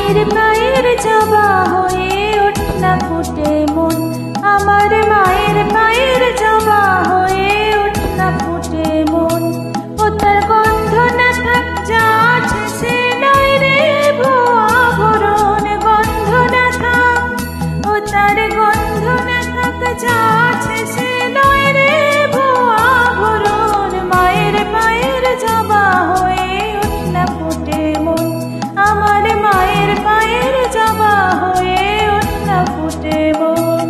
মায়ের পায়ের জবা হয়ে ওঠ না ফুটে মন, আমার মায়ের পায়ের জবা হয়ে ওঠ না ফুটে মন। ও তার গন্ধ না থাক যা আছে সে নয় রে ভুয়া ভরণ, গন্ধ না থাক, ও তার গন্ধ না থাক যা আছে সে নয় রে ভুয়া ভরণ। মায়ের পায়ের জবা হয়ে ওঠ না ফুটে মন, আমার মায়ের পায়ের জবা হয়ে ওঠ না ফুটে মন।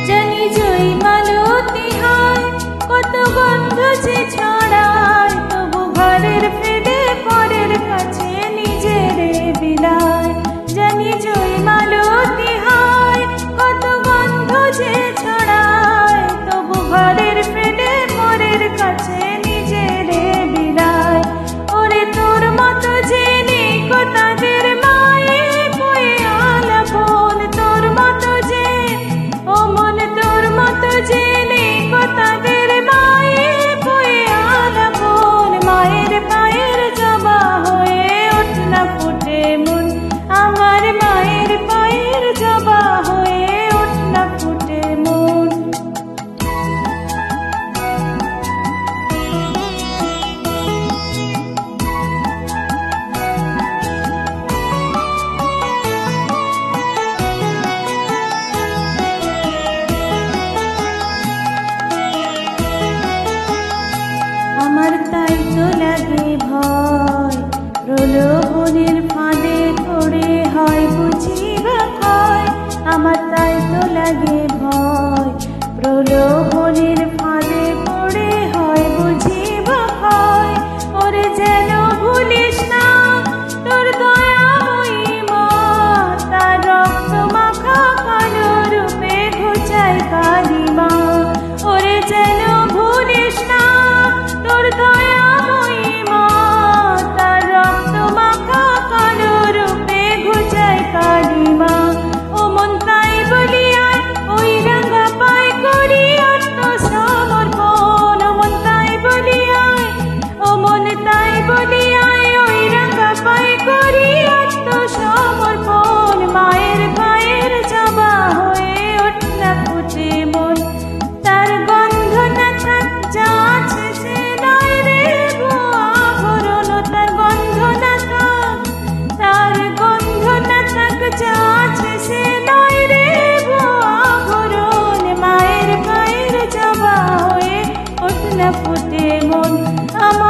জানি জয়ী মালতী হয় কত গন্ধ যে ছড়ায়, তবু ঘরের ফেলে পরের কাছে নিজের বিলায়। জানি জয়ী মালতী হয় কত গন্ধ যে ছড়ায়, তবু ঘরের ফেলে পরের কাছে নিজের বিলায়। ওরে তোর মতো জেনে তাদের মায়ে বয়ে আলাপন, তোর মতো যে ও মন তোর মতো জেনে তাদের মায়ে বয়ে আলাপন। মায়ের পায়ের জবা হয়ে ওঠ না ফুটে মন, আমার মায়ের পায়ের জবা হয়ে ওঠ না ফুটে মন। আমার তাই তো লাগে ভয়, প্রলোভনের ফাঁদে পড়ে হয় বুঝি বা ক্ষয়। আমার তাই তো লাগে ভয়, প্রলোভনের ফাঁদে পড়ে হয় বুঝি বা ক্ষয়। ওরে যেন ভুলিস না তোর দয়াময়ী মা, তার রক্ত মাখা কালো রূপে ঘুচায় কালিমা। ওরে যেন ভুলিস না তোর দয়াময়ী মা, তার রক্ত মাখা কালো রূপে ঘুচায় কালিমা। ও মন তাই বলিয়ায় ওই রাঙা পায় করি আত্মসমর্পণ, ও মন তাই বলিয়ায়, ও মন তাই বলিয়ায় ওই রাঙা পায় করি আত্মসমর্পণ। মায়ের পায়ের জবা হয়ে ওঠ না ফুটে মন, তার গন্ধ না থাক যা আছে সে নয় রে ভুয়া ভরণ। তার গন্ধ না থাক, তার গন্ধ না থাক যা আছে সে নয় রে ভুয়া ভরণ। মায়ের পায়ের জবা হয়ে ওঠ না ফুটে মন, আমার